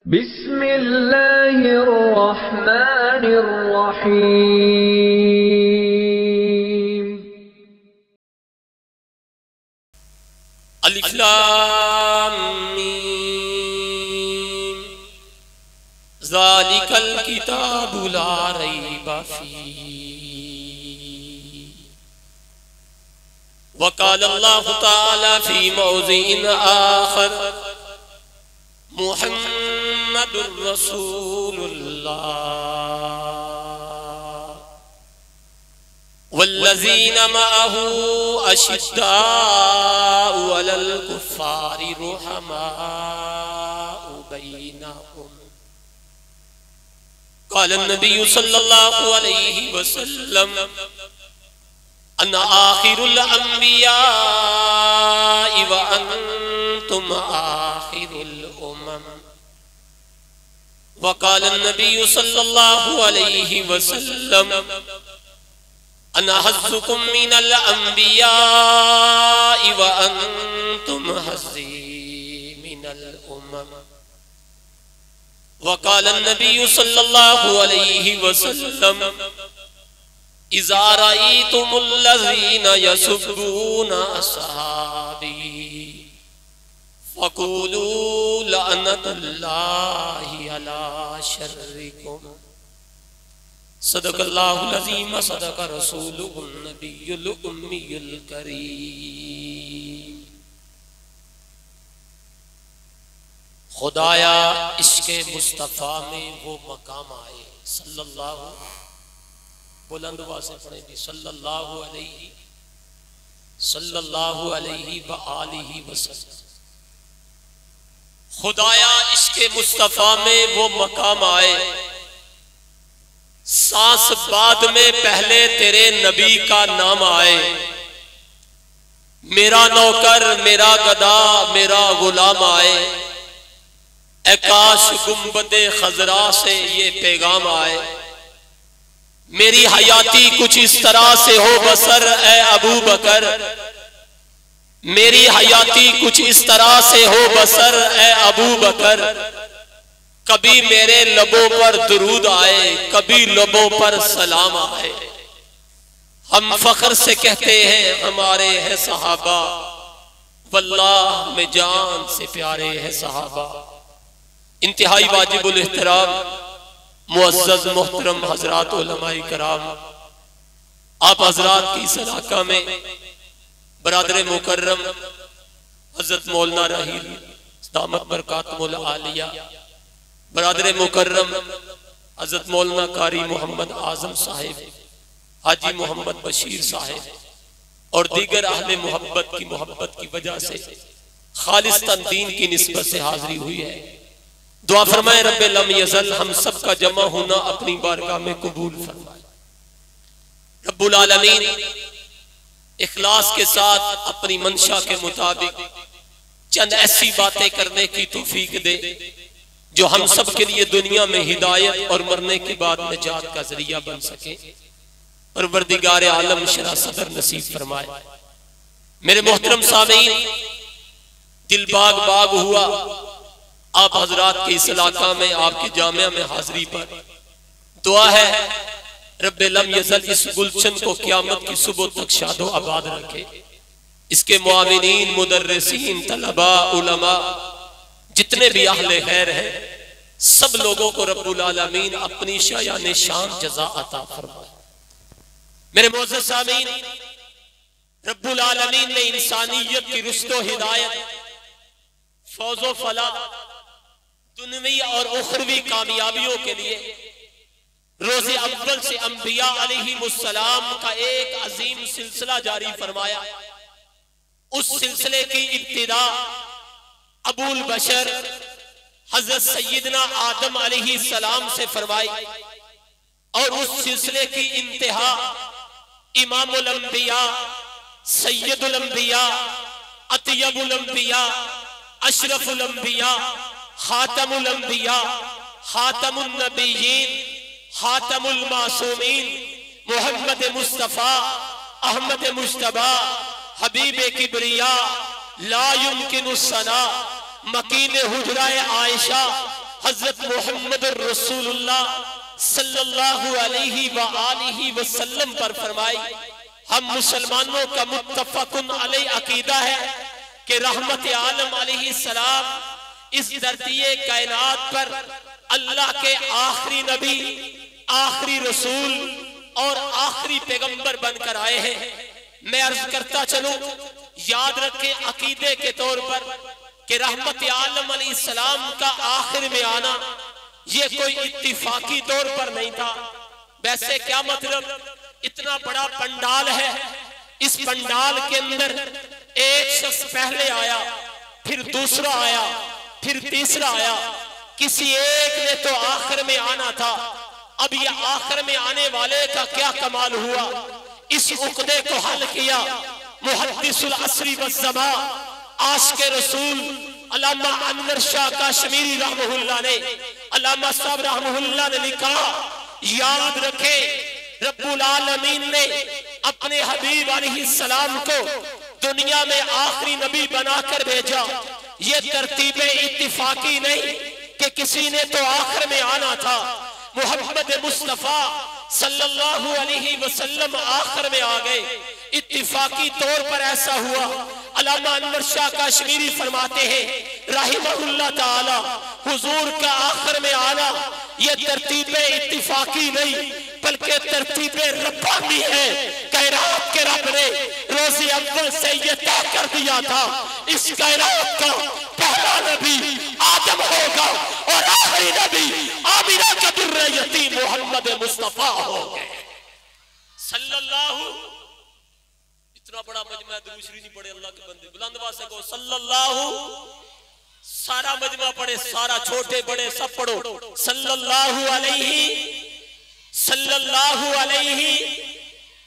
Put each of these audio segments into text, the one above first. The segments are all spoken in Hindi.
बिस्मिल्लाहिर्रहमानिर्रहीम। अलिफ लाम मीम ज़ालिकल किताबु ला रैब फीह वक़ाल अल्लाहु तआला फी मौज़िइन आखर मुहम्मदुर रसूलुल्लाह वल्लज़ीन मअहू अशिद्दाउ अलल कुफ़्फ़ारि रुहमाउ बैनहुम क़ाल नबिय्यु सल्लल्लाहु अलैहि वसल्लम अन्ना आखिरुल अंबियाइ व अंतुम आखिरुल उमम व क़ाल नबिय्यु सल्लल्लाहु अलैहि वसल्लम अन्ना हज़्ज़ुकुम मिनल अंबियाइ व अंतुम हज़्ज़ी मिनल उमम व क़ाल नबिय्यु सल्लल्लाहु अलैहि वसल्लम इज़ा रअयतुमुल्लज़ीना यसुब्बूना अस्हाबी फ़क़ूलू लअनतुल्लाहि अला शर्रिकुम सदक़ल्लाहुल अज़ीम व सदक़ रसूलुहुन नबियुल उम्मियुल करीम। खुदाया इश्क़े मुस्तफ़ा में वो मकाम आए सल्लल्लाहु, बुलंद आवाज़ से पढ़ेंगे सल्लल्लाहु अलैहि व आलिहि वसल्लम। खुदाया इश्क़े मुस्तफ़ा में वो मकाम आए, सांस बाद में पहले तेरे नबी का नाम आए। मेरा नौकर मेरा गदा मेरा गुलाम आए, ए काश गुंबदे खजरा से ये पैगाम आए। मेरी हयाती कुछ इस तरह से हो बसर ए अबू बकर, मेरी हयाती कुछ इस तरह से हो बसर ए अबू बकर। कभी मेरे लबों पर दुरूद आए, कभी लबों पर सलाम आए। हम फख्र से कहते हैं हमारे हैं सहाबा, वल्लाह में जान से प्यारे हैं सहाबा। इंतहाई वाजिबुल एहतराम मुअज़्ज़ज़ मोहतरम हजरात उलमाए कराम, आप हजरात की सलाका में बरादर मुकर्रम हजरत मौलाना रहील दामत बरकातुहुल आलिया, बरादर मुकर्रम हजरत मौलाना कारी मोहम्मद आजम साहिब, हाजी मोहम्मद बशीर साहिब और दीगर अहले मोहब्बत की वजह से खालिस्तान दीन की निस्बत से हाजिरी हुई है। दुआ फरमाए रब्बे लम यज़ल, हम सब का जमा होना अपनी बारगाह में कबूल फरमाए। रब्बुल आलमीन इखलास के साथ अपनी मंशा के मुताबिक चंद ऐसी बातें करने की तौफीक दे जो हम सब के लिए दुनिया में हिदायत और मरने के बाद निजात का जरिया बन सके। परवरदिगार आलम शरा सदर नसीब फरमाए। मेरे मोहतरम सामीन, दिल बाग बाग हुआ आप हजरात के इस इलाका में आपके जामिया में हाजिरी पर। दुआ है रब्बे लम यज़ल इस गुलशन को क़यामत की सुबह तक शादो आबाद रखे। इसके मुआविनीन, मुदर्रिसीन, तलबा, उलमा, जितने भी अहले खैर हैं, सब लोगों को रब्बुल आलमीन अपनी शायान शान जज़ा अता फरमाए। मेरे मोअज़्ज़ज़ सामीन, रब्बुल आलमीन ने इंसानियत की रुश्तो हिदायत, फौजो फला, दुनवी और उखरवी कामयाबियों के लिए रोज़े अव्वल से अंबिया अलैहिमुस्सलाम का एक अजीम सिलसिला जारी फरमाया। उस सिलसिले की इब्तिदा अबुल बशर हजरत सैयदना आदम अलैहिस्सलाम से फरमाई और उस सिलसिले की इंतहा इमामुल अंबिया, सैयदुल अंबिया, अतयबुल अंबिया, अशरफुल अंबिया, खातमुल अंबिया, खातमुन नबिय्यीन, खातमुल मासूमीन मोहम्मद मुस्तफ़ा अहमद मुश्तबा हबीबे किबरिया ला युमकिनु सना मकीन हुजराए आयशा हजरत मोहम्मद रसूलुल्लाह सल्लल्लाहु अलैहि व आलिहि वसल्लम पर फरमाई, हम मुसलमानों का मुत्तफकुन अलैहि अकीदा है कि रहमत आलम अलैहि सलाम इस धरती कायनात पर अल्लाह के आखिरी नबी, आखिरी रसूल और आखिरी पैगंबर बनकर आए हैं। मैं अर्ज करता चलूं, याद रखें अकीदे के तौर पर कि रहमत आलम अलैहिस्सलाम का आखिर में आना ये कोई इत्तिफाकी तौर पर नहीं था। वैसे क्या मतलब, इतना बड़ा पंडाल है, इस पंडाल के अंदर एक शख्स पहले आया, फिर दूसरा आया, फिर तीसरा आया, किसी एक ने तो आखिर में आना था। अब ये आखिर में आने वाले का क्या कमाल हुआ, इस उक़्दे को हल किया मुहद्दिसुल असरी वज़्ज़मा आशिक़े रसूल अल्लामा अनवर शाह कश्मीरी रहमहुल्लाह ने, अल्लामा साहब रहमहुल्लाह ने लिखा, याद रखे रब्बुल आलमीन ने अपने हबीब अलैहिस्सलाम को दुनिया में आखिरी नबी बनाकर भेजा। ये तरतीबे इत्तिफाकी नहीं कि किसी ने तो आखिर में आना था। मोहम्मद मुस्तफा सल्लल्लाहु अलैहि वसल्लम आखिर में आ गए, इत्तिफाकी तौर पर ऐसा हुआ। अल्लामा अनवर शाह कश्मीरी फरमाते हैं रहिमहुल्लाह ताला, हुजूर का आखिर में आना ये तरतीबे इत्तिफाकी नहीं बल्कि तरतीबे रब्बानी है। कायनात के रब ने रोज़े अव्वल से ये तय कर दिया था, इस कायनात का पहला नबी आदम होगा और आखिरी नबी आमिना का दुर्रे यतीम मोहम्मद मुस्तफा होंगे सल्लल्लाहु। इतना बड़ा मजमा दुरूद शरीफ नहीं पढ़े अल्लाह के बंदे, बुलंद आवाज से कहो सल्लल्लाहु। सारा मजमा पढ़े, सारा छोटे बड़े सब पढ़ो सल्लल्लाहु अलैहि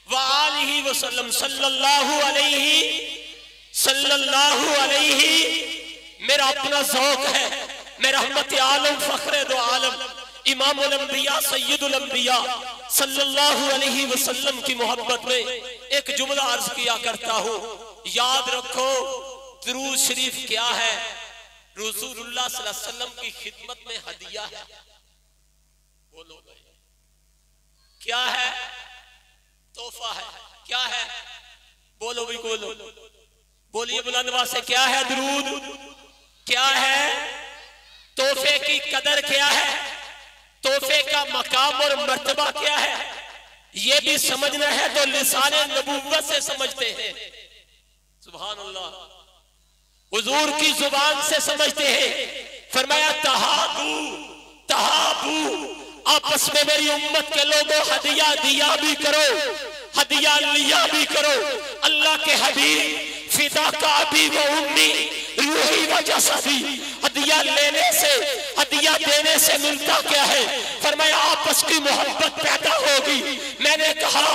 व आलिहि वसल्लम, सल्लल्लाहु अलैहि। मेरा अपना ज़ौक़ है, मैं रहमत आलम फ़ख्रे दो आलम इमामुल अंबिया सय्यदुल अंबिया सल्लल्लाहु अलैहि वसल्लम की मोहब्बत में एक जुमला अर्ज किया करता हूँ। याद रखो दुरूद शरीफ क्या है, रसूलुल्लाह सल्लल्लाहु अलैहि वसल्लम की खिदमत में हदिया है। बोलो भाई क्या है, तोहफा है, क्या है, बोलो भाई बोलो, बोलिए बुलंद आवाज से, क्या है दुरूद, क्या है, तोहफे की कदर क्या है, तोहफे का मकाम और मर्तबा क्या है, ये भी समझना है तो लिसाने नबूवत से समझते हैं। सुभान अल्लाह, हुजूर की जुबान से समझते हैं। फरमाया तहाबू तहाबू, आपस में मेरी उम्मत के लोगों हदिया दिया भी करो, हदिया लिया भी करो। अल्लाह के हबीब फिदा का अबी व उम्मी रूही व जसदी, हदिया लेने से हदिया देने से मिलता क्या है, फरमाया आपस की मोहब्बत पैदा होगी। मैंने कहा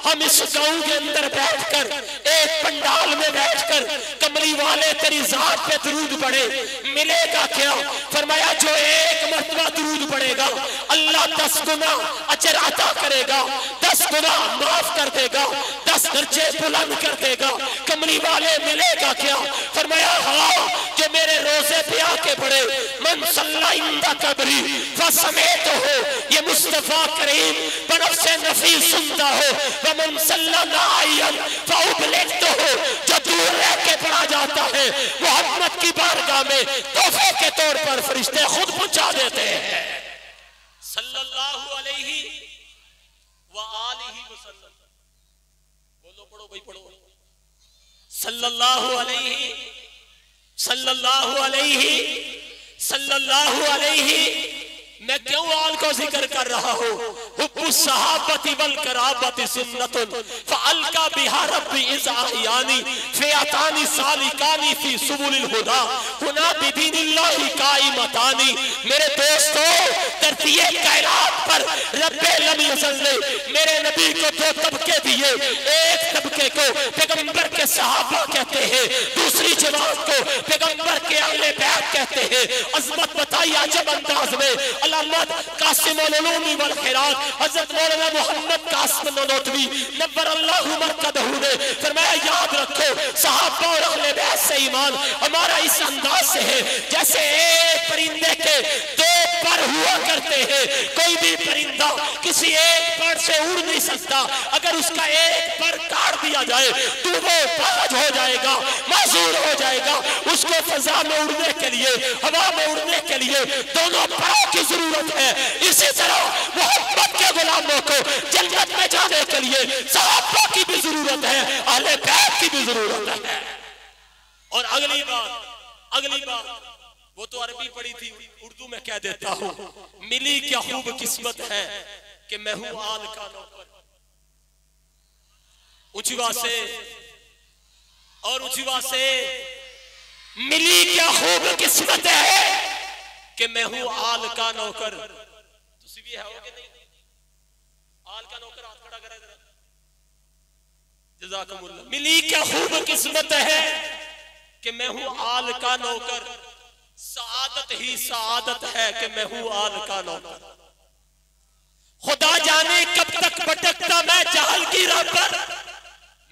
हम इस गांव के अंदर बैठकर एक पंडाल में बैठकर कमली वाले तेरी जात पे दुरूद पढ़े, मिलेगा क्या, फरमाया जो एक मर्तबा दुरूद पढ़ेगा अल्लाह 10 गुना अजर अता करेगा, 10 गुना माफ कर देगा, 10 दर्जे बुलंद कर देगा। कमली वाले मिलेगा क्या, फरमाया हाँ जो मेरे रोजे पे आके पढ़े, मन सल्ला इंदा कबरी फसमेत हो, ये मुस्तफा करीम बरफ से नफी सुनता हो, वमन सल्ला नायन फउबलित हो, जो दूर रह के पढ़ा जाता है मोहम्मद की बारगाह में तोहफे के तौर पर फरिश्ते खुद पहुंचा देते हैं सल्लल्लाहु अलैहि व आलिहि वसल्लम। बोलो पढ़ो भाई पढ़ो, सल्लल्लाहु अलैहि सल्लल्लाहु अलैहि सल्लल्लाहु अलैहि। मैं क्यों आल को जिक्र कर रहा हूँ, हुब्बु सहाबती वल कराबती सुन्नतुन फअलका बिहा रब्बी इज़ अहयानी फ़िअतानी सालिकानी फ़ी सुबुलिल हुदा हुना बिदीनिल्लाहि काइमतानी। मेरे दोस्तों, धरती कायनात पर रब्बे लम यज़ल ने मेरे नबी को 2 तबके दिए। एक तबके को पैगंबर के सहाबा कहते हैं, दूसरी जमात को पैगंबर के अहले बैत कहते हैं। अज़मत बताई अजब अंदाज में अल्लामा कासिम उलूमी वल खैरात हजरत मौलाना मोहम्मद कासिम ननौतवी नव्वरल्लाहु मरकदहू ने फरमाया, याद रखो सहाबा और अहले बैत से ईमान हमारा इस अंदाज से है जैसे एक परिंदे के 2 हुआ करते हैं। कोई भी परिंदा किसी एक पर से उड़ नहीं सकता, अगर उसका एक पर काट दिया जाए तो वो बाज हो जाएगा, माजूर हो जाएगा। उसको फजा में उड़ने के लिए, हवा में उड़ने के लिए दोनों परों की जरूरत है। इसी तरह मोहब्बत के गुलामों को जन्नत में जाने के लिए सहाबा की भी जरूरत है, अहले बैत की भी जरूरत है। और अगली बात वो तो अरबी पढ़ी थी, उर्दू में कह देता हूं, मिली क्या खूब किस्मत है कि मैं हूं आल का नौकर। ऊंची बात से और ऊंची बात से, मिली क्या खूब किस्मत है कि मैं हूं आल का नौकर। तुसी भी है कि नहीं आल का नौकर? हाथ खड़ा करा जरा। जज़ाकुमुल्लाह। मिली क्या खूब किस्मत है कि मैं हूं आल का नौकर, सआदत ही सआदत है कि मैं हूं आल का नौकर। खुदा जाने कब तक भटकता मैं जहल की राह पर,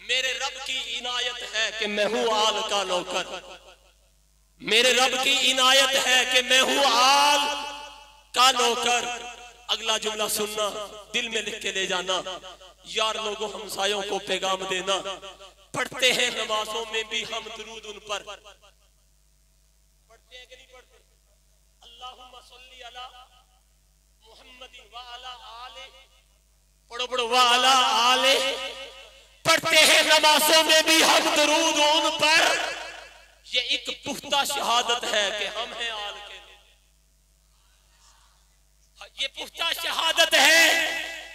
मेरे रब की इनायत है कि मैं हूं आल का नौकर। मेरे रब की इनायत है कि मैं हूं आल का नौकर। अगला जुमला सुनना, दिल में लिख के ले जाना। यार लोगों, हमसायों को पैगाम देना, पढ़ते हैं नमाजों में भी हम दुरूद उन पर, पढ़ते हैं कि नहीं पढ़ते? अल्लाहुम्मा सल्ली अला मुहम्मदिन व अला आले, पढ़ो व अला आले। पढ़ते हैं नमाजों में भी हम दुरूद उन पर। ये एक पुख्ता शहादत है कि हम हैं आल के। ये पुख्ता शहादत है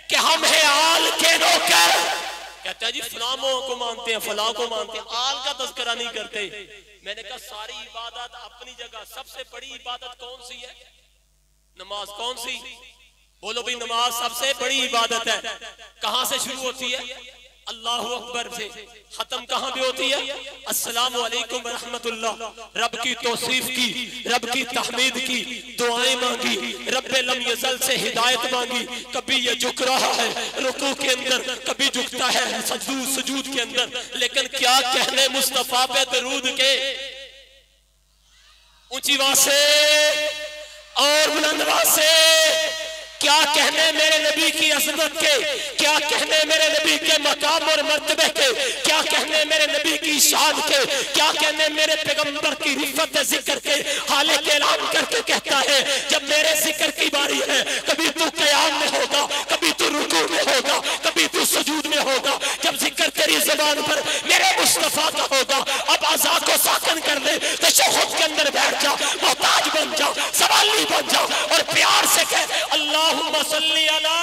कि हम हैं आल के नौकर। कहते हैं जी फलामों को मानते हैं, फलां को मानते हैं, आल का तज़किरा नहीं करते। मैंने कहा सारी इबादत अपनी जगह, सबसे बड़ी इबादत कौन सी है? नमाज। कौन सी? बोलो भाई, नमाज सबसे बड़ी इबादत है। कहां से शुरू होती है? अल्लाहु अकबर से। खत्म कहां पे होती है? अस्सलामु अलैकुम व रहमतुल्लाह। रब की तौसीफ की, रब की तहमीद की, दुआएं मांगी, रब्बे लम यज़ल से हिदायत मांगी। कभी ये झुक रहा है रुकू के अंदर, कभी झुकता है सुजूद के अंदर। लेकिन क्या कहने मुस्तफा पे दरूद के। ऊंची आवाज से और बुलंद आवाज से क्या कहने मेरे नबी की अज़मत के, क्या कहने मेरे नबी के मकाम और मर्तबे के, क्या कहने मेरे नबी की शान के, क्या कहने मेरे पैगंबर की रिफ़त जिक्र के। हाले के ऐलान करके कहता है जब मेरे जिक्र की बारी है, कभी तू क़याम में होगा, कभी तू रुकू में होगा, कभी तू सुजूद में होगा। जब जिक्र तेरी ज़बान पर मेरे मुस्तफ़ा का होगा, अब अज़ा को साकन कर ले, तशहुद के अंदर बैठ जा, मोहताज बन जा, सवाली बन जा और प्यार से कह अल्लाहुम्मा सल्ली अला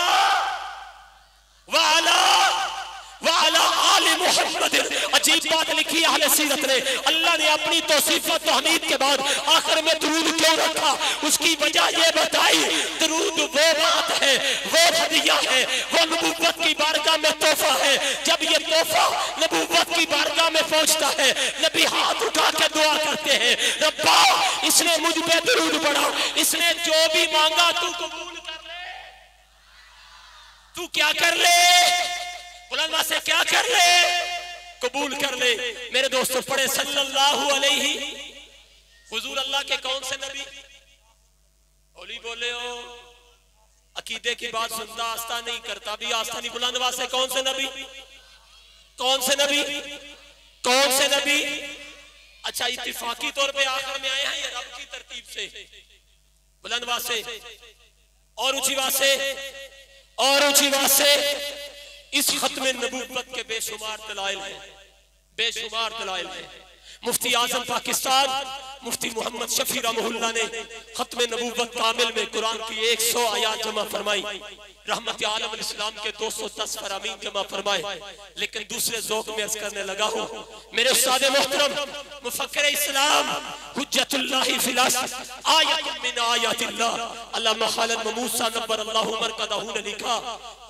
व अला आले मुहम्मद। अजीब बात लिखी है अहले सीरत ने। अल्लाह ने अपनी तौसीफ व तहमीद के बाद आखिर में दुरूद क्यों रखा? उसकी वजह ये बताई, दुरूद वो बात है, वो हदिया है, वो नबूवत की बारगाह में तोहफा है। जब ये तोहफा नबूवत की बारगाह में पहुंचता है, नबी हाथ उठा के दुआ करते हैं, रब्बा इसने मुझ पे दुरूद पढ़ा, इसने जो भी मांगा तू कबूल कर ले। तू क्या कर ले? बुलंद से क्या कर ले? कबूल कर ले। मेरे दोस्तों, पढ़े सल्लल्लाहु अलैहि। हुजूर अल्लाह के कौन से नबी? ओली बोले हो, अकीदे की बात सुनता, आस्था नहीं करता, भी आस्था नहीं। बुलंद से कौन से नबी? कौन से नबी? कौन से नबी? अच्छा, इत्तिफाकी तौर पे आखिर में आए हैं ये रब की तरतीब से। बुलंद से और ऊंची बात से और ऊंची बात से, इस खत्म नबूवत के बेशुमार दलाइल हैं, बेशुमार दलाइल हैं। मुफ्ती आजम पाकिस्तान मुफ्ती मोहम्मद शफी रहमहुल्लाह ने खत्म नबूवत कामिल में कुरान की 100 आयात जमा फरमाई, रहमत आलम इस्लाम के 210 फरामीन जमा फरमाए। लेकिन दूसरे ज़ौक़ में अर्ज़ करने लगा हूँ, मेरे उस्ताद मोहतरम मुफक्किर इस्लाम हुज्जतुल्लाहि फिल अस्र आयतुम मिन आयातिल्लाह अल्लामा खालिद मूसा नव्वरल्लाहु मरकदहू ने लिखा,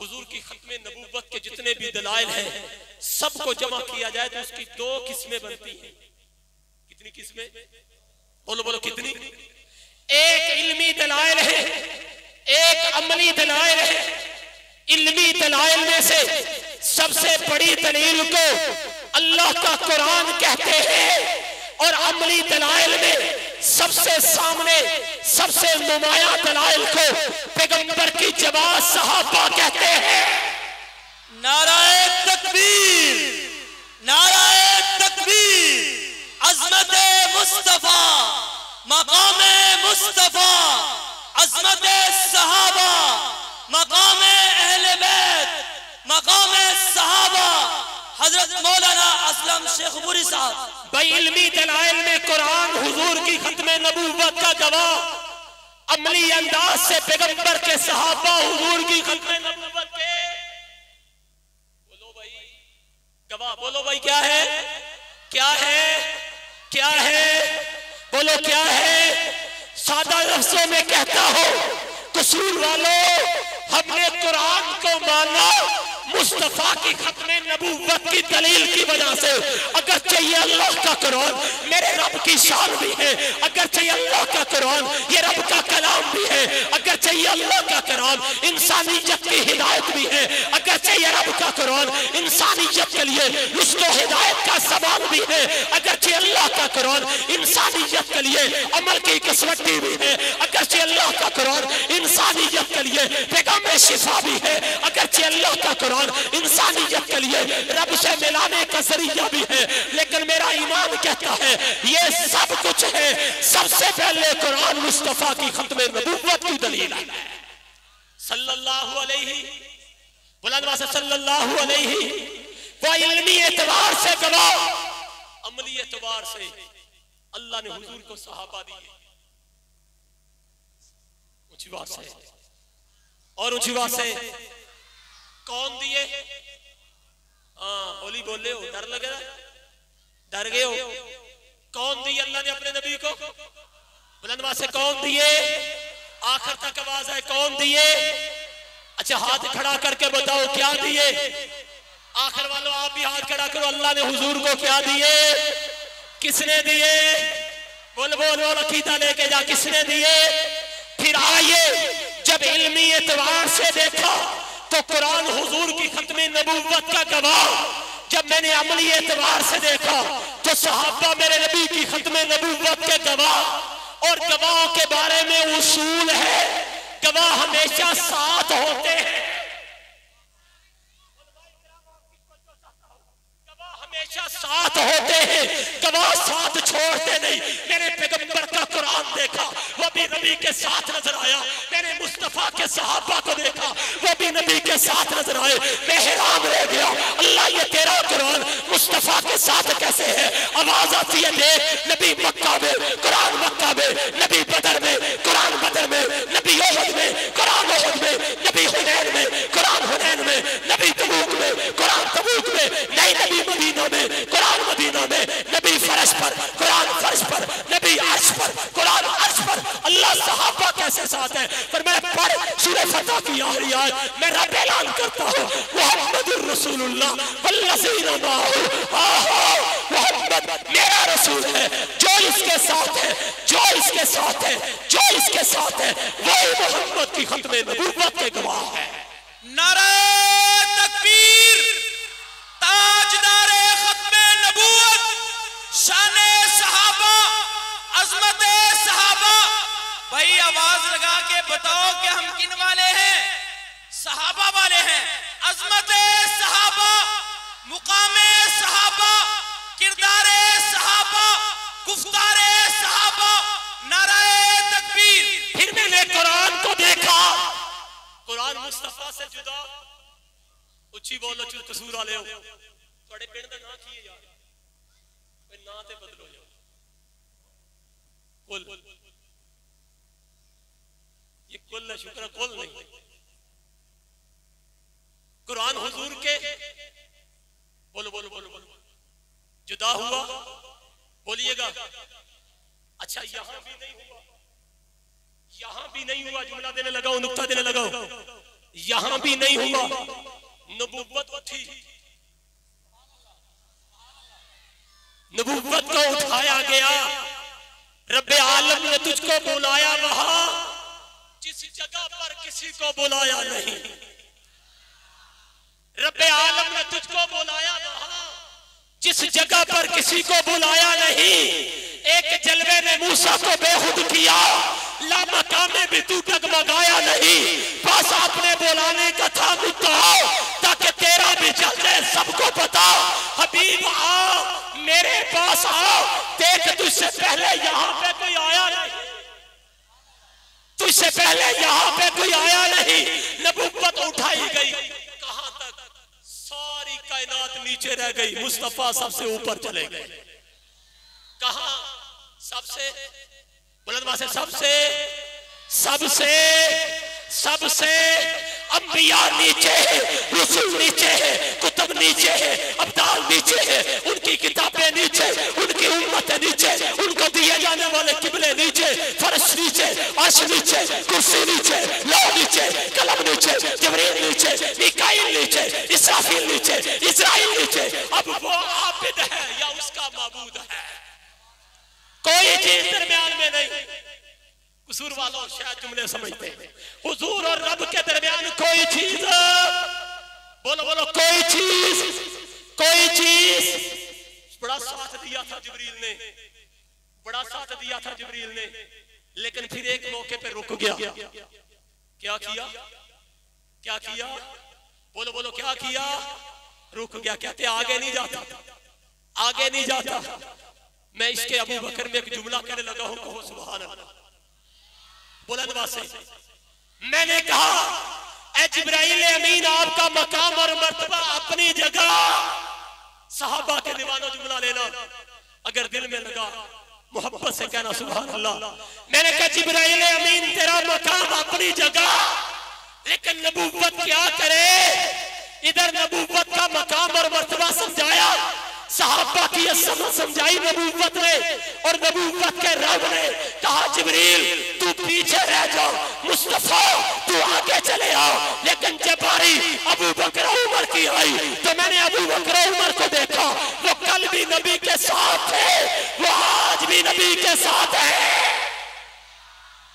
हुजूर की खत्म नबूवत के जितने भी दलाइल हैं सबको जमा किया जाए तो उसकी 2 किस्में बनती हैं। कितनी किस्में? बोलो बोलो कितनी? एक इल्मी दलाइल है, एक अमली दलाइल है। इल्मी दलाइल में से सबसे बड़ी दलील को अल्लाह का कुरान कहते हैं और अमली दलाइल में सबसे सामने सबसे नुमाया दलाइल को पैगंबर की जमात सहाबा कहते हैं। नाराए तकबीर, नाराए तकबीर, अज़मत मुस्तफा, मकाम मुस्तफा, अज़मत सहाबा, मकाम अहले बैत, मकाम सहाबा, हजरत मौलाना असलम शेखपुरी साहब। भाई इल्मी दलाइल में कुरान हुजूर की खत्म नबूवत का गवाह, अमली अंदाज से पैगंबर के सहाबा हुजूर की खत्म नबूवत के बोलो भाई गवाह। बोलो भाई क्या है, क्या है, क्या है, बोलो क्या है। सादा लफ्जों में कहता हो, कसूर वालों हमने कुरान को माना मुस्तफा की खत्म नबूवत की दलील की वजह से। अगर चाहिए अल्लाह का कुरान मेरे रब की शान भी है, अगर चाहिए अल्लाह का कुरान ये रब का कलाम भी है, अगर चाहिए अल्लाह का कुरान इंसानियत की हिदायत भी है, अगर चाहिए रब का कुरान इंसानियत के लिए रुश्द हिदायत का सवाल भी है, अगर चाहिए अल्लाह का कुरान इंसानियत के लिए अमल की कसवटी भी है, अगर चाहिए अल्लाह का कुरान इंसानियत के लिए पैगाम शिफा भी है, अगर चाहिए अल्लाह का कुरान इंसानियत के लिए रब से मिलाने का जरिया भी है। लेकिन मेरा ईमान कहता है ये सब कुछ है, सबसे पहले कुरान मुस्तफा की खत्म नबूवत की दलील है। सल्लल्लाहु अलैहि बुलंद से सल्लल्लाहु अलैहि, वो इल्मी एतबार से गवाह, अमली एतबार से अल्लाह ने हुजूर को सहाबा दिए। ऊंची बात से और ऊंची बात से कौन दिए? हाँ बोली बोले हो, डर लगे, डर गए हो। कौन दिए अल्लाह ने अपने नबी को? बुलंद से कौन दिए? आखिर तक आवाज है, कौन दिए? अच्छा हाथ खड़ा करके बताओ क्या दिए? आखिर वालों आप भी हाथ खड़ा करो, अल्लाह ने हुजूर को क्या दिए? किसने दिए? बोल बोल बोल, अकीदा लेके जा, किसने दिए? फिर आइए जब इल्मी एतबार से देखा तो कुरान हुजूर की खत्म नबूवत का गवाह, जब मैंने अमली एतबार से देखा तो सहाबा मेरे नबी की खत्म नबूवत के गवाह। और गवाहों के बारे में उसूल है, गवाह हमेशा साथ होते हैं, हमेशा साथ होते हैं, गवाह साथ छोड़ते नहीं। मैंने पैगंबर का कुरान देखा, वो भी नबी के साथ नजर आया। मैंने मुस्तफा के सहाबा को देखा, वो भी नबी के साथ नजर आए। मैं हैरान रह गया, अल्लाह ये तेरा कुरान मुस्तफा के साथ कैसे है? आवाज आती है देख, नबी मक्का में कुरान मक्का में, नबी बदर में कुरान बदर में, नबी ओहद में कुरान ओहद में, नबी हुनैन में कुरान हुनैन में, नबी तबूक में कुरान तबूक में, नई नबी मदीना में कुरान मदीना में, नबी फर्श पर कुरान फर्श पर, नबी अर्श पर कुरान अर्श पर। अल्लाह सहाबा कैसे साथ है? पर मैं पढ़ सूरह फतह की आखिरी आयत मैं रब ऐलान करता हूं, मुहम्मदुर रसूलुल्लाह वल्लज़ीना माअहू, मोहम्मद मेरा रसूल है, जो इसके साथ है, जो इसके साथ है, जो इसके साथ है, वही मोहम्मद की खत्म नबूवत के गवाह है। नारा तकबीर, ताजदारे खत्मे नबूवत, शाने सहाबा, अजमत सहाबा। भाई आवाज लगा के बताओ कि हम किन वाले हैं? सहाबा वाले हैं। अजमत सहाबा, मुकामे सहाबा, किरदारे सहाबा, गुफ्तारे सहाबा, नाराए तकबीर। फिर मैंने कुरान को देखा, कुरान मुस्तफा से जुदा। उची बोलो चुल कसूर वाले हो, थोड़े पिंड दा ना किए यार, कोई ना ते बदलो यार। कुल ये कुल है, शुक्र कुल नहीं। कुरान हुजूर के बोलो बोलो बोलो बोलो जुदा हुआ, बोलिएगा। अच्छा यहां भी नहीं हुआ, यहां भी नहीं हुआ। जुमला देने लगाओ, नुक्ता देने लगाओ। यहां भी नहीं हुआ, नबूवत थी, नबूवत को उठाया गया। रब्बे आलम ने तुझको बुलाया वहां जिस जगह पर किसी को बुलाया नहीं। रब्बे आलम ने तुझको बुलाया वहां जिस जगह पर किसी को बुलाया नहीं। एक जलवे ने मूसा को बेखुद किया, लामका में भी तू डगमगाया नहीं, बस आपने बुलाने का था मुद्दा ताकि तेरा भी जल जाए सबको पता। हबीब आ मेरे पास आ, देख तुझसे पहले यहाँ पे कोई आया नहीं, तुझसे पहले यहाँ पे कोई आया नहीं। नबुव्वत उठाई गई, कहां तक? सारी कायनात नीचे रह गई, मुस्तफा सबसे ऊपर चले गए। कहां? सबसे बुलंद से सबसे सबसे सबसे अंबिया नीचे है, रसूल नीचे है, कुतुब नीचे है, अब्दाल नीचे है, उनकी किताबें नीचे, उनकी उम्मत नीचे, उनको दिए जाने वाले किबले नीचे, फर्श नीचे, अर्श नीचे, कुर्सी नीचे, लौ नीचे, कलम नीचे, जिब्रील नीचे, मिकाईल नीचे, इसराफील नीचे, इस्राइल नीचे। अब वो आबिद है या उसका माबूद है? कोई चीज दरमियान में नहीं। कसूर वालों शायद जुमले समझते हैं, हुजूर और रब के दरमियान कोई चीज, बोलो बोलो, कोई चीज, कोई चीज। बड़ा साथ दिया था जिब्रील ने, बड़ा साथ दिया था जिब्रील ने, लेकिन फिर एक मौके पे रुक गया। क्या किया? क्या किया? बोलो बोलो, क्या किया? रुक गया। कहते आगे नहीं जाता, आगे नहीं जाता। मैं इसके अबू बकर में एक जुमला कहने लगा हूं, कहो सुभान अल्लाह। बुलंद से मैंने कहा, ए जिब्राइल अमीन, आपका मकाम और मर्तबा अपनी जगह। सहाबा के दीवानों जुमला लेना, अगर दिल में लगा मोहब्बत से कहना सुभान अल्लाह। मैंने कहा जिब्राइल अमीन तेरा मकाम अपनी जगह, लेकिन नबूवत क्या करे? इधर नबूवत का मकाम और मर्तबा समझाया, सहाबा की समझ समझाई नबूवत ने, और नबूवत के रब ने कहा जिब्रील तू पीछे रह जाओ, मुस्तफा तू आगे चले आओ। लेकिन जब बारी अबू बकर उमर की आई तो मैंने अबू बकर उमर को देखा, वो कल भी नबी के साथ थे, वो आज भी नबी के साथ है।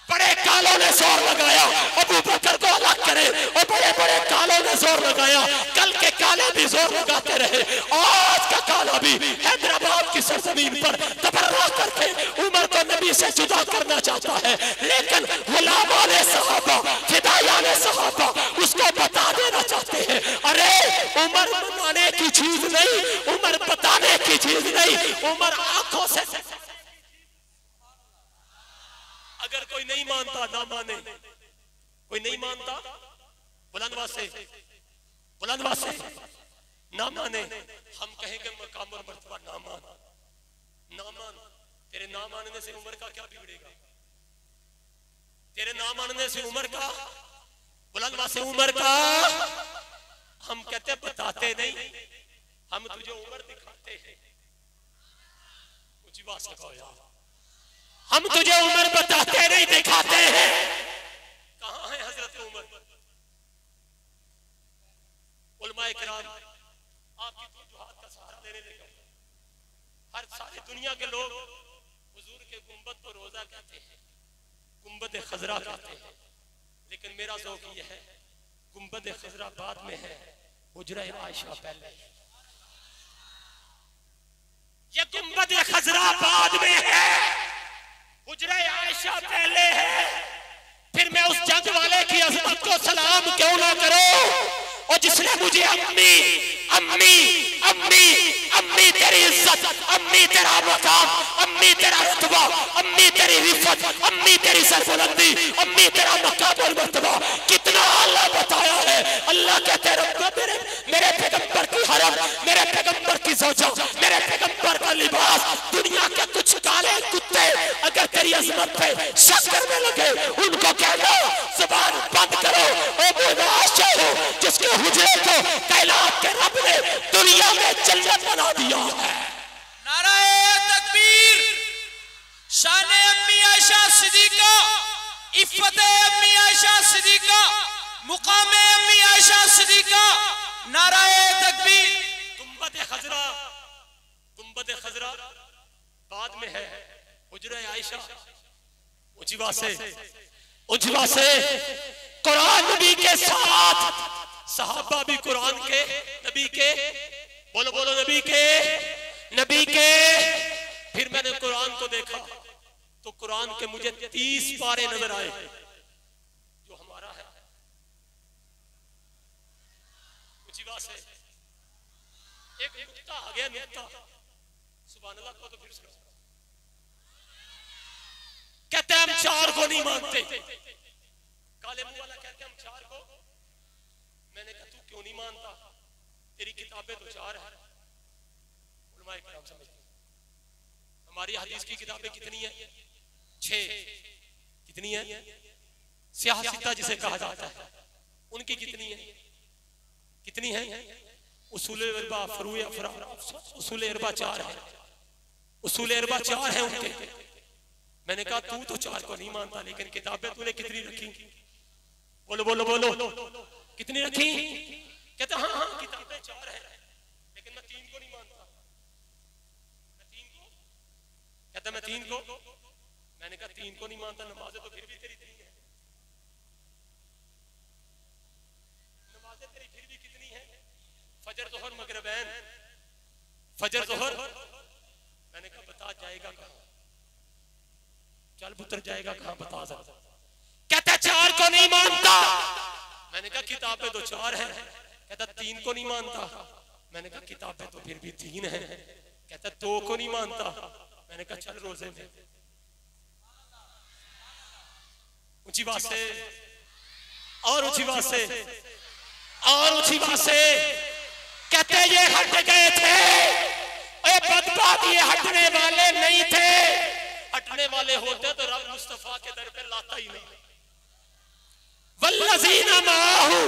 बड़े कालों ने जोर लगाया अबू बकर को अलग करे, और बड़े बड़े कालों ने जोर लगाया, कल के काले भी जोर लगाते रहे, आज का काला भी हैदराबाद की सरजमीन पर तबर्रा करके उमर को नबी से जुदा करना चाहता है। लेकिन गुलामाने सहाबा, फिदायाने सहाबा उसको बता देना चाहते हैं, अरे उमर मनाने की चीज नहीं, उमर बताने की चीज नहीं, उमर आंखों से। अगर कोई नहीं मानता ना माने, कोई नहीं मानता बुलंद से, बुलंद से ना माने, हम कहेंगे मकाम और मर्तबा ना मान, ना मान। तेरे ना मानने से उमर का क्या बिगड़ेगा? तेरे ना मानने से उमर का, बुलंद से उमर का। हम कहते बताते नहीं, हम तुझे उमर दिखाते हैं। ऊंची बात लगाओ यार, हम तुझे उमर बताते नहीं दिखाते हैं। कहां है हजरत उमर? उलमाए किराम आपकी तवज्जुहात का सहारा लेने लगे। हर सारी दुनिया के लोग हुजूर के गुंबद को रोजा कहते हैं, गुंबद खजरा कहते हैं, लेकिन मेरा ज़ौक़ ये है गुंबद खजरा बाद में है, हुजरा आयशा पहले। ये गुंबद खजरा बाद में है, हुजरा आयशा पहले है। फिर मैं उस जंग वाले की अजमत को सलाम क्यों ना करूं, और जिसने मुझे अम्मी अम्मी अम्मी अम्मी तेरी इज्जत, अम्मी तेरा मकाम, अम्मी तेरा रुतबा, अम्मी तेरी रिफत, अम्मी तेरी सरबुलंदी, अम्मी तेरा मकाम और मर्तबा कितना अल्लाह बताया है। अल्लाह कहते हैं मेरे पैगंबर की हरम, मेरे पैगंबर की ज़ौजा, मेरे पैगंबर का लिबास। दुनिया के कुछ काले कुत्ते अगर तेरी अजमत पे शक करने लगे, उनको कहना ज़ुबान बंद करो, ओ बेवकूफ हो जिसके हुजरे को कायनात के रब ने दुनिया में जन्नत बना दिया है। नाराए तकबीर, शान अम्मी आयशा सिद्दीका, इफ़्फ़त अम्मी आयशा सिद्दीका, मुकाम अम्मी आयशा सिद्दीका, नाराए तकबीर। गुंबद खजरा, गुंबद खजरा बाद में है, हुजरा आयशा। उजवा से कुरान नबी के साथ सहाबा भी कुरान के, नबी के, बोलो बोलो, नबी के फिर मैंने कुरान को देखा तो कुरान के मुझे 30 पारे नजर आए जो हमारा है। ऊंची बात है, एक नुक्ता आ गया, नुक्ता सुभान अल्लाह को तो फिर सुनो। कहते हैं हम 4 को नहीं मानते, काले मुंह वाला कहते हैं हम 4 को। मैंने कहा तू क्यों नहीं मानता, तेरी किताबें तो 4 है। उलमाए किराम समझते हमारी हदीस की किताबें कितनी है? 6। कितनी है? सियासिता जिसे कहा जाता है, उनकी कितनी है? कितनी है? उसूल अरबा, फरूए अफरार, उसूल अरबा 4 है। उसूल अरबा 4 है उनके। मैंने कहा तू तो 4 को नहीं मानता, लेकिन किताबें तूने कितनी रखी? बोलो बोलो बोलो, कितनी रखी? कहते हाँ हाँ किताबें 4 है, लेकिन मैं 3 को नहीं मानता। मैं 3 को, कहता मैं 3 को। मैंने कहा 3 को नहीं मानता, नमाजें तो फिर भी तेरी 3 है। नमाजें तेरी फिर भी कितनी है? फजर, जोहर, मगरिबैन, फजर, जोहर। मैंने कहा बता जाएगा कहां? चल पुत्र जाएगा कहां, बता सकता? कहता 4 को नहीं मानता। मैंने कहा किताबें तो 4 है। कहता 3 को नहीं मानता। मैंने कहा किताबें तो फिर भी 3 है। कहता 2 को नहीं मानता। मैंने कहा चल रोजे में। ऊंची बात से, और ऊंची बात से, और ऊंची बात से। कहते ये हट गए थे, बदबात ये हटने वाले नहीं थे। हटने वाले होते तो रब मुस्तफा के दर पे लाता ही नहीं। वल्लज़ीना माहू,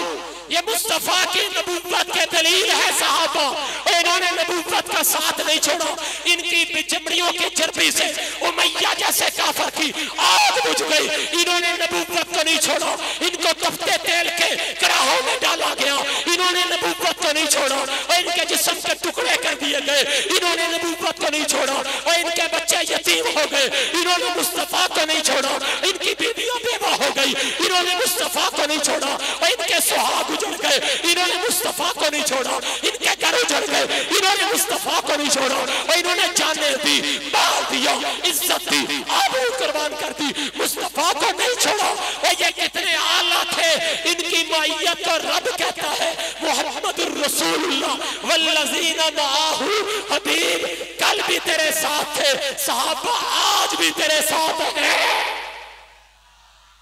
ये मुस्तफा की नबूवत के दलील है सहाबा। इन्होंने नबूवत का साथ नहीं छोड़ा। इनकी चमड़ियों की चर्बी से उमैया जैसे काफर की आग बुझ गई। इन्होंने नबूवत को नहीं छोड़ा। इनको तफ्ते तेल के कराहों में डाला गया। इन्होंने नबूवत को नहीं छोड़ा और इनके जिस्म के टुकड़े कर दिए गए। इन्होंने नबूवत को नहीं छोड़ा और इनके बच्चे यतीम हो गए। इन्होंने मुस्तफा को नहीं छोड़ा, इनकी बीवियां बेवा हो गई। इन्होंने मुस्तफा को नहीं छोड़ा और इनके सुहाग उजड़ गए। इन्होंने मुस्तफा को नहीं छोड़ा, इनके घर उजड़ गए। इन्होंने मुस्तफा को नहीं छोड़ा और इन्होंने जाने दी, माल दिया, इज्जत दी, आबरू कुर्बान कर दी। मुस्तफा को नहीं छोड़ा। और ये कितने आला थे। इनकी माइयत को रब कहता है मुहम्मदुर रसूलुल्लाह वल्लज़ीना माहू। हबीब कल भी तेरे साथ थे, सहाबा आज भी तेरे साथ हैं।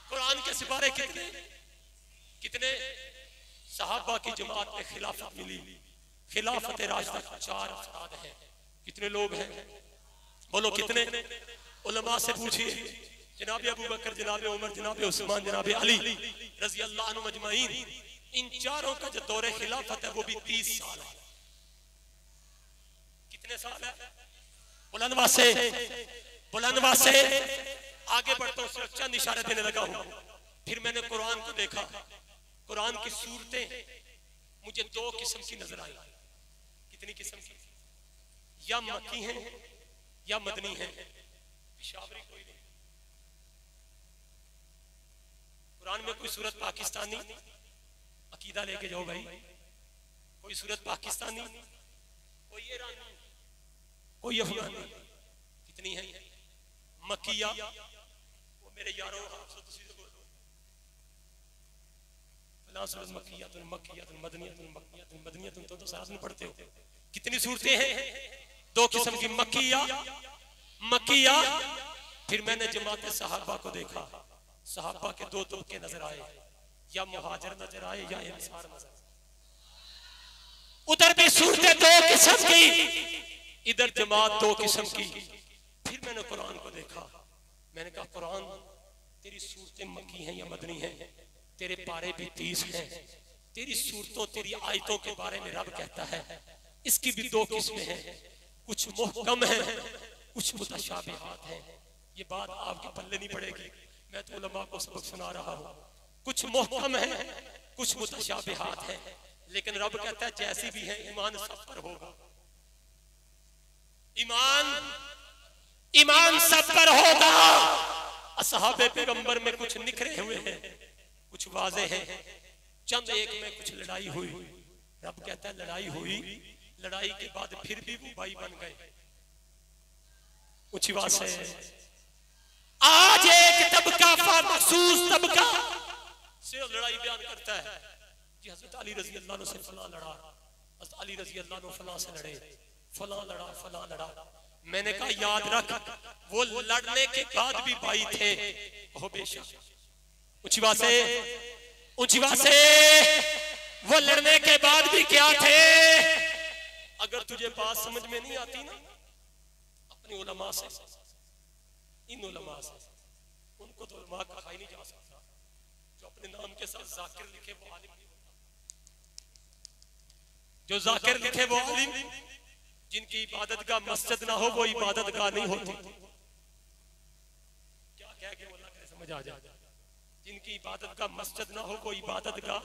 कुरान के सिपारे कितने कितने सहाबा की जमात में खिलाफत मिली। खिलाफत राशिदा 4 अफराद हैं। कितने लोग हैं? बोलो कितने? उलमा से पूछिए। जनाब अबू बकर, जनाब उमर, जनाब उस्मान, जनाब अली रज़ी अल्लाह अन्हुम अजमईन। इन चारों का जो दौरे खिलाफत है वो भी 30 साल है। कितने साल है? बुलंदवा से, बुलंदवा से आगे बढ़ता हूं, चंद इशारे देने लगा हूं। फिर मैंने कुरान को देखा। कुरान की सूरतें मुझे 2 किस्म की नजर आई। कितनी किस्म की? या मक्की हैं या मदनी हैं। पिशावरी कोई नहीं। कुरान में कोई सूरत पाकिस्तानी, अकीदा लेके जाओ भाई। कोई सूरत पाकिस्तानी, कोई ईरानी, कोई अफगानी। कितनी है? मक्किया, वो मेरे यारों मदनियतुन तो साथ में पढ़ते हो। कितनी सूरतें हैं? 2 किस्म की, मक्किया, मक्किया। फिर मैंने जमात सहाबा को देखा। सहाबा के 2 तबके नजर आए, या मुहाजिर नजर आए या अंसार नजर आए। उधर भी सूरतें 2 किस्म की, इधर जमात 2 किस्म की। फिर मैंने कुरान को देखा। मैंने कहा कुरान तेरी सूरतें मक्की हैं या मदनी हैं? तेरे पारे भी 30 हैं। तेरी सूरतों, तेरी आयतों के बारे में रब कहता है इसकी भी 2 किस्में हैं। कुछ मुहकम है, कुछ मुतशाबिहात है। ये बात आपके पल्ले नहीं पड़ेगी, मैं तो उलमा को सबक सुना रहा हूँ। कुछ मुहकम है, कुछ मुतशाबिहात है। लेकिन रब कहता है जैसी भी है ईमान सब पर होगा। ईमान सब पर होगा। असहाबे पैगंबर में कुछ निखरे हुए हैं, कुछ वाजे हैं। चंद एक में कुछ लड़ाई हुई। रब कहता है लड़ाई हुई, लड़ाई के बाद फिर भी वो भाई बन गए। ऊंची आवाज से। आज एक तबका मखसूस तबका से लड़ाई बयान करता है कि हजरत अली रजी अल्लाह अन्हु से फलां लड़ा, हजरत अली रजी अल्लाह अन्हु फलां से लड़े, फलां लड़ा, फलां लड़ा। मैंने कहा याद रख, वो लड़ने के बाद भी भाई थे। ओह बेशक, ऊंची आवाज से, ऊंची आवाज से, वो लड़ने के बाद भी क्या थे? अगर तुझे बात समझ में नहीं आती ना, अपने उलमा से, इन उलमा से, उनको तो उलमा कहा ही नहीं जा सकता। जो अपने नाम के साथ जाकिर लिखे वो आलिम नहीं होता, जो जाकिर लिखे वो आलिम। जिनकी इबादत का मस्जिद ना हो वो इबादत का नहीं होती। क्या कह के बोला करे समझ आ जाए। जिनकी इबादत का मस्जिद ना हो वो इबादत का,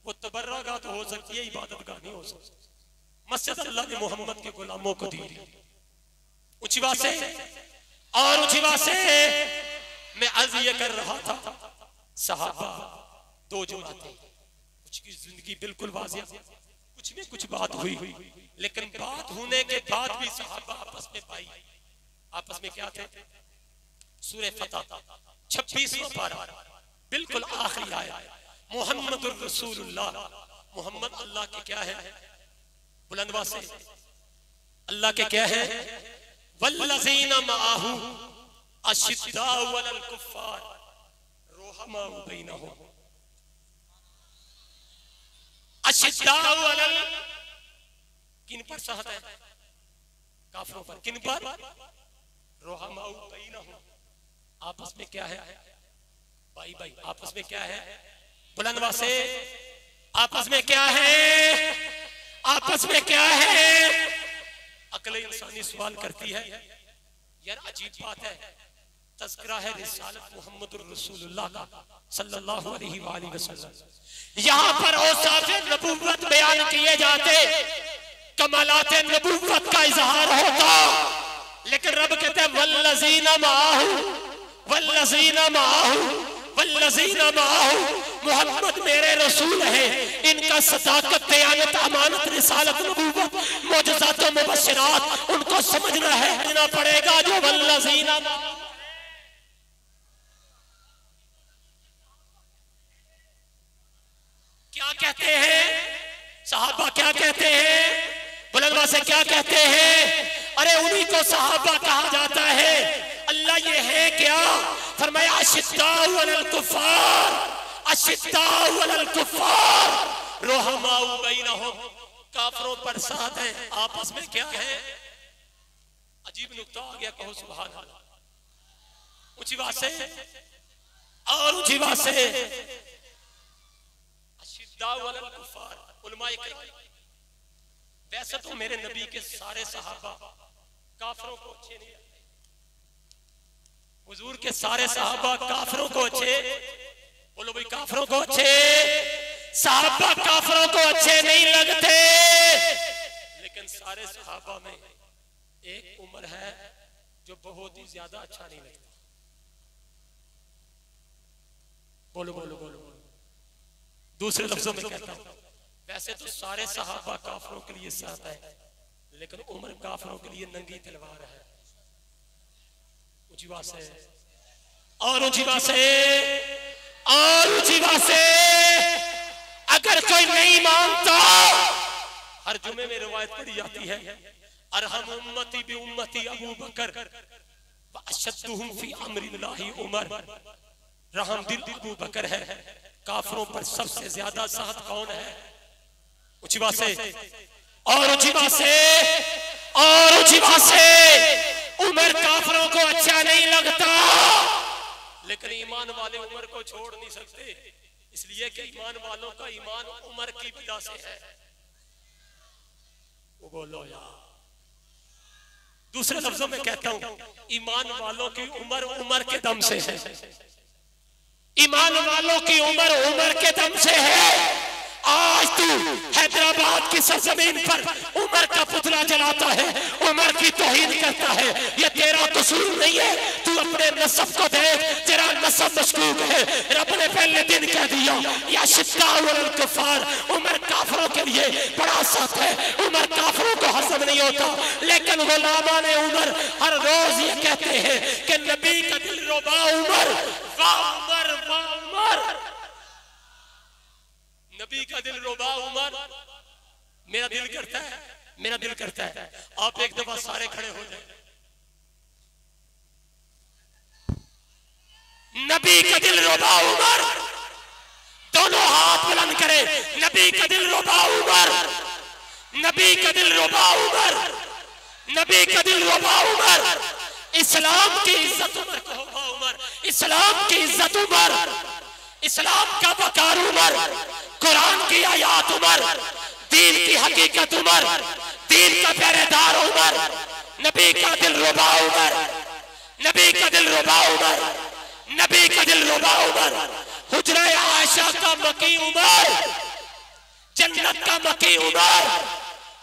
वो तबर्रगा तो हो सकती है, इबादत का नहीं हो सकती। मस्जिद अल्लाह ने मोहम्मद के गुलामों को दी। ऊंची बात से और ऊंची बात से मैं अर्ज ये कर रहा था, सहाबा दो जमातें, कुछ की जिंदगी बिल्कुल वाज़िह, कुछ में कुछ बात हुई, लेकिन बात होने के बाद भी सहाबा आपस में भाई, आपस में क्या थे? सूरह फतह 26वां पारा, बिल्कुल आखिरी आयत, मुहम्मदुर रसूलुल्लाह, मोहम्मद अल्लाह के क्या है? बुलंदवा से अल्लाह के क्या है? वल्लज़ीना मअहू अशिद्दाउ अलल कुफ्फार रुहमाउ बैनहुम। अशिद्दाउ अलल, किन पर सहत है? काफिरों पर। किन पर? रुहमाउ बैनहुम, आपस में क्या है? भाई भाई आपस में क्या है? बुलंदवा से आपस में क्या है? आपस में क्या है? अक्ल इंसानी सवाल करती है, यार अजीब बात है, तज़किरा है रिसालत मुहम्मदुर रसूलुल्लाह का सल्लल्लाहु अलैहि वसल्लम। यहाँ पर औसाफ़ नबुव्वत बयान किए जाते, कमालात नबुव्वत का इजहार होता, लेकिन रब कहते हैं वल्लज़ीना मअहू, वल्लज़ीना मअहू, वल्लज़ीना मअहू, मोहम्मद मेरे रसूल है, इनका सदाकत, दयानत, अमानत, रिसालत, नबुव्वत, मोजज़ात, मुबश्शिरात उनको समझना है, समझना पड़ेगा। जो वल्लज़ीना क्या कहते हैं? सहाबा क्या कहते हैं? बुलंदवा से क्या कहते हैं? अरे उन्हीं को सहाबा कहा जाता है। अल्लाह ये है क्या? फरमाया अशिद्दाउ अलल कुफ्फार, अशिद्दाउ अलल कुफ्फार रुहमाउ बैनहुम, काफिरों पर साथ है, आपस में क्या है? अजीब नुक्ता आ गया, कहो सुभान अल्लाह। ऊंची बात से और ऊंची बात से, अशिद्दाउ अलल कुफ्फार। उलमाए कहते वैसे तो मेरे नबी के सारे सहाबा काफिरों को अच्छे नहीं लगते, हुजूर के सारे सहाबा काफिरों को अच्छे, बोलो भाई काफिरों को अच्छे, सहाबा काफिरों को अच्छे नहीं लगते, लेकिन सारे सहाबा में एक उमर है जो बहुत ही ज्यादा अच्छा नहीं लगता। बोलो बोलो बोलो बोलो। दूसरे लफ्जों में कहता हूं, वैसे तो सारे सहाबा काफिरों के लिए साथ है, लेकिन उमर काफिरों के लिए नंगी तलवार है। ऊंची बात से और ऊंची बात से और ऊंची बात से, अगर कोई नहीं मानता, हर जुमे में रिवायत पढ़ी जाती है, अरहम उम्मती बि उम्मती अबू बकर व अशद्दुहुम फी अम्रिल्लाहि उमर। रहम दिल अबू बकर है, काफिरों पर सबसे ज्यादा सख्त कौन है? ऊंची बात से और ऊंची बात से और ऊंची बात से, उमर काफिरों को अच्छा नहीं लगता, लेकिन ईमान वाले उमर को छोड़ नहीं सकते, इसलिए कि ईमान वालों का ईमान उमर की वजह से है। वो बोलो यार। दूसरे लफ्जों में कहता हूं, ईमान वालों की उमर उमर के दम से है, ईमान वालों की उमर उमर के दम से है। आज तू हैदराबाद की सरजमीन पर उमर का पुतला जलाता है, उमर की तौहीन करता है, ये तेरा कसूर नहीं है, तू अपने नसब को देख, तेरा नसब मशकूक है। रब ने पहले दिन कह दिया या कुफार, उमर काफरों के लिए बड़ा सख्त है, उमर काफरों को हजम नहीं होता। लेकिन गुलामा ने उमर हर रोज ये कहते हैं कि नबी का दिल रुबा उमर, वाह उमर, वाह उमर, नबी का दिल रुबा उमर। मेरा दिल करता है, मेरा दिल करता है आप एक दफा सारे खड़े हो जाए। नबी का दिल रुबा उमर, दोनों हाथ बुलंद करें। नबी का दिल रुबा उमर, नबी का दिल रुबा उमर, नबी का दिल रुबा उमर। इस्लाम की इज्जत उमर को होगा उमर, इस्लाम की इज्जत उमर, इस्लाम का वकार उमर, कुरान की आयात उमर, दीन की हकीकत उमर, दीन का पहरेदार उमर। नबी का दिल रुबा उमर, नबी का दिल रुबा उमर, नबी का दिल रुबा उमर। हुजरा आयशा का मकी उमर, जन्नत का मकी उमर।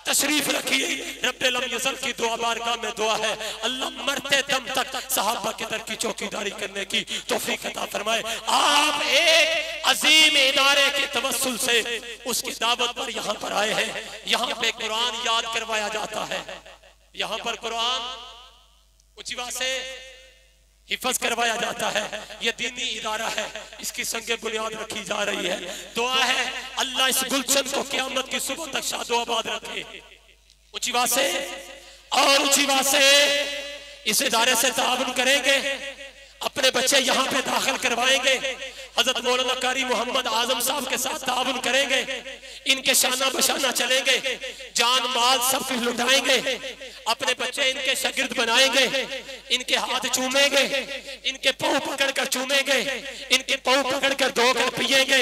तशरीफ रखिए। रब्बे लम यज़ल की दुआ बारगाह में दुआ है, अल्लाह मरते दम तक सहाबा के दर की चौकीदारी करने की तौफीक अता फरमाए। आप एक अजीम इदारे के तवस्सुल से उसकी दावत पर यहाँ पर आए हैं। यहाँ पे कुरान याद करवाया जाता है, यहाँ पर कुरान उचिवा से हिफज करवाया जाता है। यह दीनी इदारा है, इसकी संगे बुनियाद रखी जा रही है। दुआ है अल्लाह इस गुलशन को क़यामत की सुबह तक शादो आबाद रखे। उचिवा से और उचिवा से इस इदारे से ताउन करेंगे, अपने बच्चे यहाँ पे दाखिल करवाएंगे। हजरत मौलाना कारी मोहम्मद आजम साहब के साथ ताउन करेंगे, इनके शाना बशाना चलेंगे, जान माल सब कुछ लुटाएंगे, अपने बच्चे इनके शागिर्द बनाएंगे, इनके हाथ चूमेंगे, इनके पाँव पकड़कर चूमेंगे, इनके पाँव पकड़कर धोकर पिएंगे।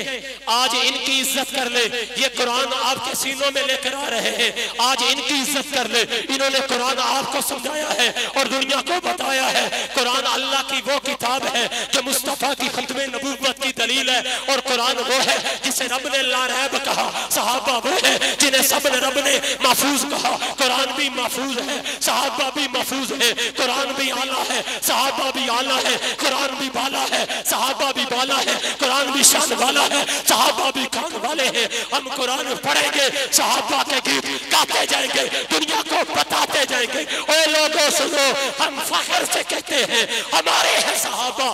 आज इनकी इज्जत कर ले, ये कुरान आपके सीनों में लेकर आ रहे हैं। आज इनकी इज्जत कर ले, इन्होंने कुरान आपको समझाया है और दुनिया को बताया है। कुरान अल्लाह की वो किताब है जो मुस्तफा की खत्मे नबूवत की दलील है, और कुरान वो है जिसे रब ने ला रैब कहा, सहाबा वो है जिन्हें सब ने रब ने महफूज कहा। कुरान भी महफूज है, सहाबा भी महफूज है। कुरान भी आला है, सहाबा भी आला है। कुरान भी बाला है, सहाबा भी बाला है। कुरान भी शान वाला है, सहाबा भी खान वाले हैं। हम कुरान पढ़ेंगे, सहाबा के गीत गाते जाएंगे, दुनिया को बताते जाएंगे। ओ लोगों सुनो, हम फख्र से कहते हैं हमारे हैं सहाबा,